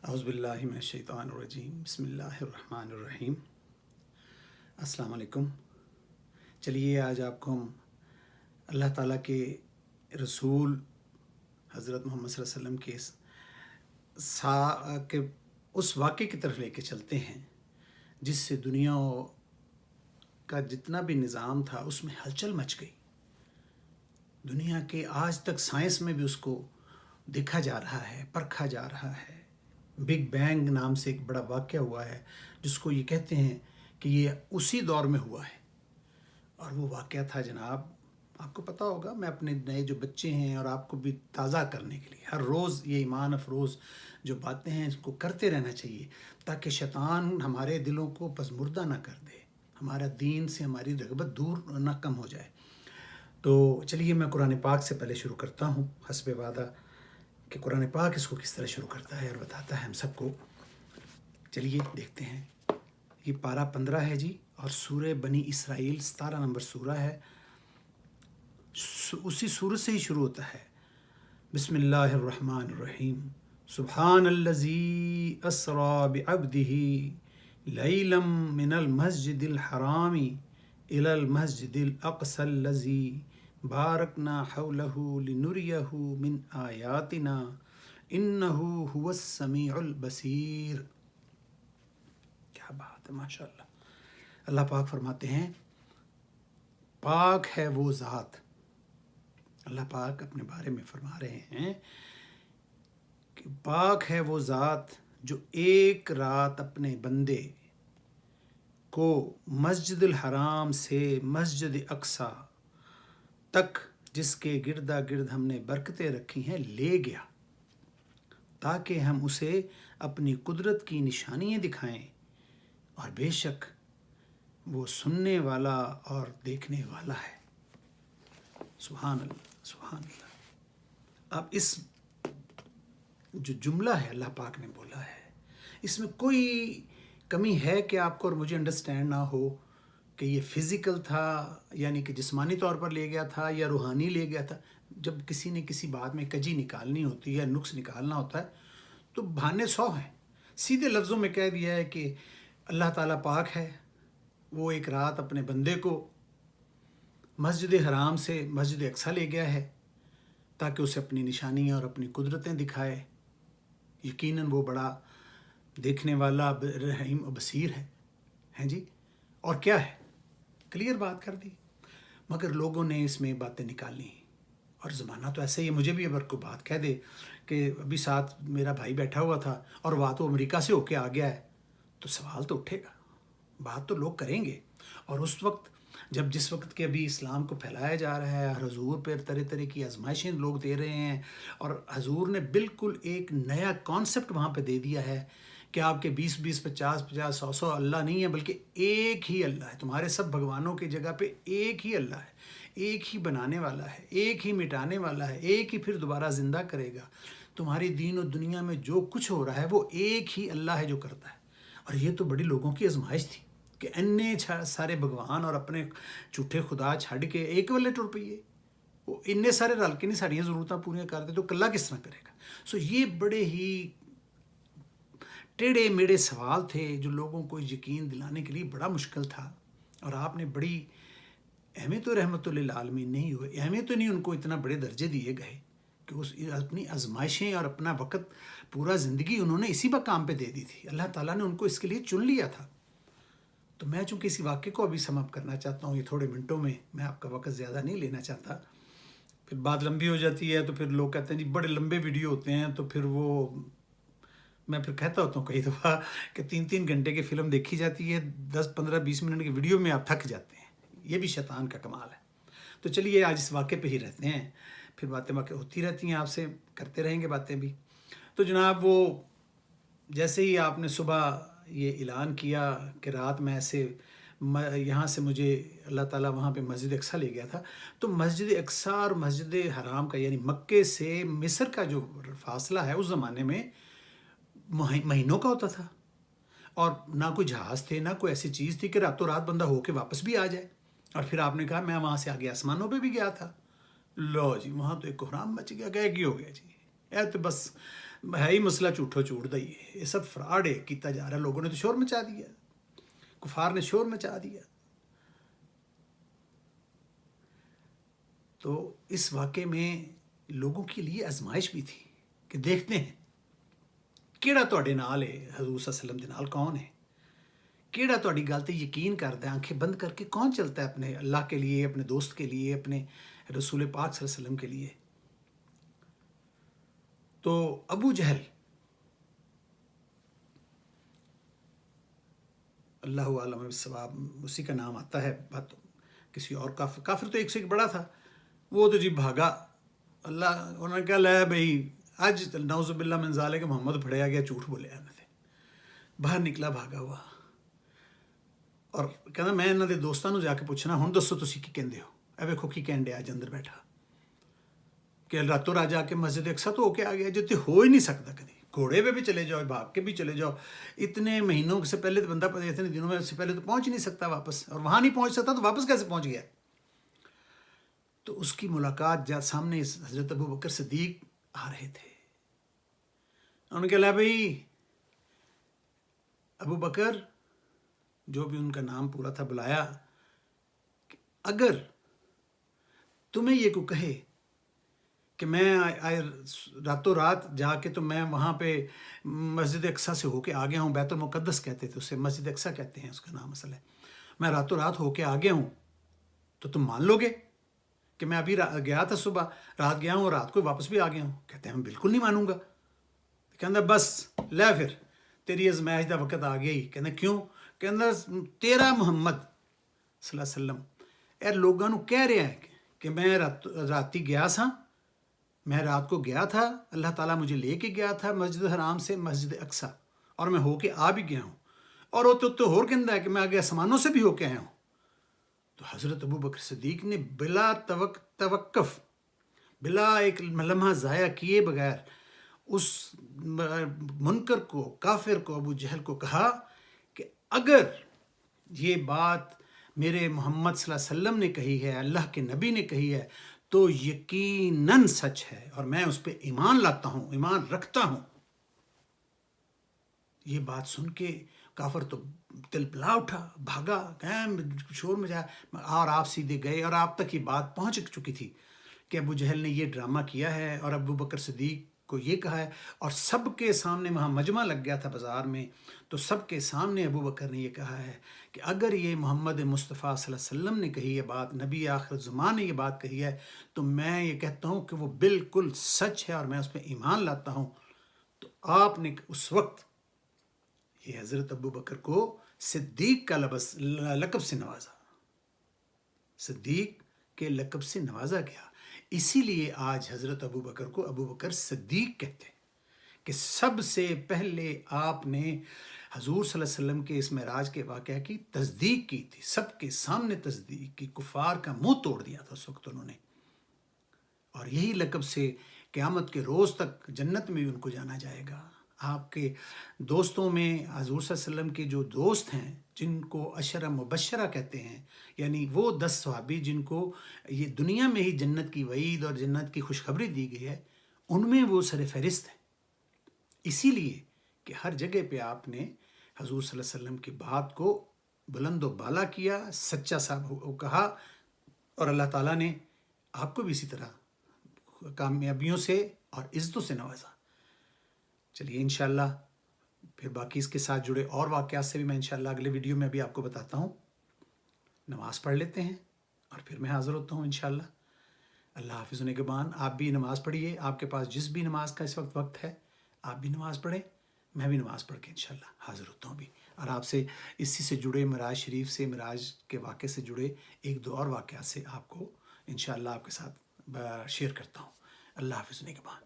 اعوذ باللہ من الشیطان الرجیم بسم اللہ الرحمن الرحیم۔ السلام علیکم۔ چلیے آج آپ کو ہم اللہ تعالیٰ کے رسول حضرت محمد صلی اللہ علیہ وسلم کے اس واقعے کی طرف لے کے چلتے ہیں جس سے دنیا کا جتنا بھی نظام تھا اس میں ہلچل مچ گئی۔ دنیا کے آج تک سائنس میں بھی اس کو دیکھا جا رہا ہے، پرکھا جا رہا ہے۔ بگ بینگ نام سے ایک بڑا واقعہ ہوا ہے جس کو یہ کہتے ہیں کہ یہ اسی دور میں ہوا ہے، اور وہ واقعہ تھا جناب، آپ کو پتہ ہوگا، میں اپنے نئے جو بچے ہیں اور آپ کو بھی تازہ کرنے کے لیے ہر روز یہ ایمان افروز جو باتیں ہیں اس کو کرتے رہنا چاہیے تاکہ شیطان ہمارے دلوں کو پسمردہ نہ کر دے، ہمارا دین سے ہماری رغبت دور نہ کم ہو جائے۔ تو چلیے میں قرآن پاک سے پہلے شروع کرتا ہوں حسب وعدہ کہ قرآن پاک اس کو کس طرح شروع کرتا ہے اور بتاتا ہے ہم سب کو۔ چلیے دیکھتے ہیں۔ یہ پارہ 15 ہے جی، اور سورہ بنی اسرائیل 17 نمبر سورہ ہے۔ اسی سورہ سے ہی شروع ہوتا ہے۔ بسم اللہ الرحمن الرحیم۔ سبحان الذی اسری بعبدہ لیلا من المسجد الحرام الی المسجد الاقصی الذی بارکنا حولہ لنریہ من آیاتنا انہ هو السمیع البصیر۔ کیا بات ہے، ماشاء اللہ۔ اللہ پاک فرماتے ہیں پاک ہے وہ ذات، اللہ پاک اپنے بارے میں فرما رہے ہیں کہ پاک ہے وہ ذات جو ایک رات اپنے بندے کو مسجد الحرام سے مسجد اقصی تک، جس کے گردا گرد ہم نے برکتیں رکھی ہیں، لے گیا تاکہ ہم اسے اپنی قدرت کی نشانیاں دکھائیں، اور بے شک وہ سننے والا اور دیکھنے والا ہے۔ سبحان اللہ، سبحان اللہ۔ اب اس جو جملہ ہے اللہ پاک نے بولا ہے، اس میں کوئی کمی ہے کہ آپ کو اور مجھے انڈرسٹینڈ نہ ہو کہ یہ فزیکل تھا، یعنی کہ جسمانی طور پر لے گیا تھا، یا روحانی لے گیا تھا۔ جب کسی نے کسی بات میں کجی نکالنی ہوتی ہے یا نقص نکالنا ہوتا ہے تو بہانے 100 ہیں۔ سیدھے لفظوں میں کہہ دیا ہے کہ اللہ تعالیٰ پاک ہے، وہ ایک رات اپنے بندے کو مسجد حرام سے مسجد اقصی لے گیا ہے تاکہ اسے اپنی نشانیاں اور اپنی قدرتیں دکھائے۔ یقیناً وہ بڑا دیکھنے والا رحیم و بصیر ہے، ہیں جی۔ اور کیا ہے، کلیئر بات کر دی، مگر لوگوں نے اس میں باتیں نکالی، اور زمانہ تو ایسا ہی ہے۔ مجھے بھی اگر کوئی بات کہہ دے کہ ابھی ساتھ میرا بھائی بیٹھا ہوا تھا اور وہ تو امریکہ سے ہو کے آ گیا ہے، تو سوال تو اٹھے گا، بات تو لوگ کریں گے۔ اور اس وقت جس وقت کے ابھی اسلام کو پھیلایا جا رہا ہے، حضور پہ طرح طرح کی آزمائشیں لوگ دے رہے ہیں، اور حضور نے بالکل ایک نیا کانسیپٹ وہاں پہ دے دیا ہے کہ آپ کے 20 50 100 اللہ نہیں ہے، بلکہ ایک ہی اللہ ہے۔ تمہارے سب بھگوانوں کی جگہ پہ ایک ہی اللہ ہے، ایک ہی بنانے والا ہے، ایک ہی مٹانے والا ہے، ایک ہی پھر دوبارہ زندہ کرے گا۔ تمہاری دین و دنیا میں جو کچھ ہو رہا ہے وہ ایک ہی اللہ ہے جو کرتا ہے۔ اور یہ تو بڑی لوگوں کی آزمائش تھی کہ انے سارے بھگوان اور اپنے جھوٹے خدا چھڈ کے ایک والے ٹر پئیے، وہ انے سارے رل کے نہیں ساڑیاں ضرورتاں پوریاں کرتے تو کلا کس طرح کرے گا۔ سو یہ بڑے ہی ٹیڑھے میڑے سوال تھے جو لوگوں کو یقین دلانے کے لیے بڑا مشکل تھا، اور آپ نے بڑی اہمیت و رحمت للعالمین نہیں ہوئے، اہمیت تو نہیں، ان کو اتنا بڑے درجے دیے گئے کہ اس اپنی آزمائشیں اور اپنا وقت پورا زندگی انہوں نے اسی کام پہ دے دی تھی۔ اللہ تعالیٰ نے ان کو اس کے لیے چن لیا تھا۔ تو میں چونکہ اسی واقعے کو ابھی سم اپ کرنا چاہتا ہوں، یہ تھوڑے منٹوں میں آپ کا وقت زیادہ نہیں لینا چاہتا، پھر بات لمبی ہو جاتی ہے تو پھر لوگ کہتے ہیں جی بڑے لمبے ویڈیو ہوتے ہیں، تو پھر وہ میں پھر کہتا ہوتا ہوں کئی دفعہ کہ 3 گھنٹے کی فلم دیکھی جاتی ہے، 10 15 20 منٹ کی ویڈیو میں آپ تھک جاتے ہیں۔ یہ بھی شیطان کا کمال ہے۔ تو چلیے آج اس واقعے پہ ہی رہتے ہیں، پھر باتیں ہوتی رہتی ہیں، آپ سے کرتے رہیں گے باتیں بھی۔ تو جناب وہ جیسے ہی آپ نے صبح یہ اعلان کیا کہ رات میں ایسے یہاں سے مجھے اللہ تعالیٰ وہاں پہ مسجد اقصی لے گیا تھا، تو مسجد اقصی اور مسجد حرام کا یعنی مکے سے مصر کا جو فاصلہ ہے اس زمانے میں مہینوں کا ہوتا تھا، اور نہ کوئی جہاز تھے، نہ کوئی ایسی چیز تھی کہ راتوں رات بندہ ہو کے واپس بھی آ جائے۔ اور پھر آپ نے کہا میں وہاں سے آگے آسمانوں پہ بھی گیا تھا، لو جی وہاں تو ایک کوہرام مچ گیا، گئے کی ہو گیا جی، تو بس ہے ہی مسئلہ جھوٹو جھوٹ دا ہی ہے، یہ سب فراڈ ہے کیتا جا رہا ہے. لوگوں نے تو شور مچا دیا، کفار نے شور مچا دیا. تو اس واقعے میں لوگوں کے لیے آزمائش بھی تھی کہ دیکھتے ہیں کیڑا تواڈے نال ہے، حضور صلی اللہ علیہ وسلم دے نال کون ہے، کیڑا تواڈی گل تے یقین کرتا ہے، آنکھیں بند کر کے کون چلتا ہے اپنے اللہ کے لیے، اپنے دوست کے لیے، اپنے رسول پاک صلی اللہ علیہ وسلم کے لیے. تو ابو جہل اللہ عالم بالصواب، اسی کا نام آتا ہے، بات کسی اور کافر تو ایک سے ایک بڑا تھا، وہ تو جی بھاگا. اللہ انہوں نے کہا لے بھائی اج نعوذ باللہ من ذالک محمد پھڑیا گیا، جھوٹ بولیا انہوں نے. باہر نکلا بھاگا ہوا اور کہنا میں انہوں دے دوستوں جا کے پوچھنا ہن دسو تسی کی کہندے ہو. اے ویکھو کی کہن ڈیا اج اندر بیٹھا کہ راتوں رات جا کے مسجد اقصی تو ہو کے آ گیا، جتے ہو ہی نہیں سکتا کبھی. گھوڑے پہ بھی چلے جاؤ، بھاگ کے بھی چلے جاؤ، اتنے مہینوں سے پہلے تو بندہ اتنے دنوں میں سے پہلے تو پہنچ نہیں سکتا واپس، اور وہاں نہیں پہنچ سکتا تو واپس کیسے پہنچ گیا. تو اس کی ملاقات جب سامنے حضرت ابو بکر صدیق آ رہے تھے، انہوں نے کہا بھائی ابو بکر، جو بھی ان کا نام پورا تھا، بلایا کہ اگر تمہیں یہ کو کہے کہ میں راتوں رات جا کے تو میں وہاں پہ مسجد اقصی سے ہو کے آ گیا ہوں، بیت المقدس کہتے تھے اسے، مسجد اقصی کہتے ہیں اس کا نام اصل ہے، میں راتوں رات ہو کے آ گیا ہوں، تو تم مان لو گے کہ میں ابھی گیا تھا صبح، رات گیا ہوں اور رات کو واپس بھی آ گیا ہوں؟ کہتے ہیں میں بالکل نہیں مانوں گا. کہنا بس لے پھر تیری ازمائش دا وقت آ گیا ہی. کہنا کیوں؟ کہنا تیرا محمد صلی اللہ علیہ وسلم اے لوگوں نو کہہ رہا ہے کہ میں راتی گیا سا، میں رات کو گیا تھا، اللہ تعالیٰ مجھے لے کے گیا تھا مسجد حرام سے مسجد اقصی، اور میں ہو کے آ بھی گیا ہوں، اور وہ تو ہور کہندا ہے کہ میں آگے آسمانوں سے بھی ہو کے آیا ہوں. تو حضرت ابو بکر صدیق نے بلا توقف، بلا ایک لمحہ ضائع کیے بغیر اس منکر کو، کافر کو، ابو جہل کو کہا کہ اگر یہ بات میرے محمد صلی اللہ علیہ وسلم نے کہی ہے، اللہ کے نبی نے کہی ہے، تو یقیناً سچ ہے اور میں اس پہ ایمان لاتا ہوں، ایمان رکھتا ہوں. یہ بات سن کے کافر تو دل پلا اٹھا، بھاگا، شور مچایا، اور آپ سیدھے گئے، اور آپ تک یہ بات پہنچ چکی تھی کہ ابو جہل نے یہ ڈرامہ کیا ہے اور ابو بکر صدیق کو یہ کہا ہے. اور سب کے سامنے وہاں مجمع لگ گیا تھا بازار میں، تو سب کے سامنے ابو بکر نے یہ کہا ہے کہ اگر یہ محمد مصطفیٰ صلی اللہ علیہ وسلم نے کہی یہ بات، نبی آخر زمان نے یہ بات کہی ہے، تو میں یہ کہتا ہوں کہ وہ بالکل سچ ہے اور میں اس پہ ایمان لاتا ہوں. تو آپ نے اس وقت یہ حضرت ابو بکر کو صدیق کا لقب سے نوازا، صدیق کے لقب سے نوازا گیا. اسی لیے آج حضرت ابو بکر کو ابو بکر صدیق کہتے ہیں کہ سب سے پہلے آپ نے حضور صلی اللہ علیہ وسلم کے اس معراج کے واقعہ کی تصدیق کی تھی، سب کے سامنے تصدیق کی، کفار کا منہ توڑ دیا تھا اس وقت انہوں نے. اور یہی لقب سے قیامت کے روز تک جنت میں بھی ان کو جانا جائے گا. آپ کے دوستوں میں حضور صلی اللہ علیہ وسلم کے جو دوست ہیں، جن کو عشرہ مبشرہ کہتے ہیں، یعنی وہ 10 صحابی جن کو یہ دنیا میں ہی جنت کی وعید اور جنت کی خوشخبری دی گئی ہے، ان میں وہ سر فہرست ہیں. اسی لیے کہ ہر جگہ پہ آپ نے حضور صلی اللہ علیہ وسلم کی بات کو بلند و بالا کیا، سچا صاحب کہا، اور اللہ تعالیٰ نے آپ کو بھی اسی طرح کامیابیوں سے اور عزتوں سے نوازا. چلیے انشاءاللہ پھر باقی اس کے ساتھ جڑے اور واقعات سے بھی میں انشاءاللہ اگلے ویڈیو میں بھی آپ کو بتاتا ہوں. نماز پڑھ لیتے ہیں اور پھر میں حاضر ہوتا ہوں انشاءاللہ. اللہ حافظ و نگہبان. آپ بھی نماز پڑھیے، آپ کے پاس جس بھی نماز کا اس وقت ہے آپ بھی نماز پڑھیں، میں بھی نماز پڑھ کے انشاءاللہ حاضر ہوتا ہوں بھی، اور آپ سے اسی سے جڑے معراج شریف سے، معراج کے واقعے سے جڑے ایک دو اور واقعات سے آپ کو انشاءاللہ آپ کے ساتھ شیئر کرتا ہوں. اللہ حافظ و نگہبان.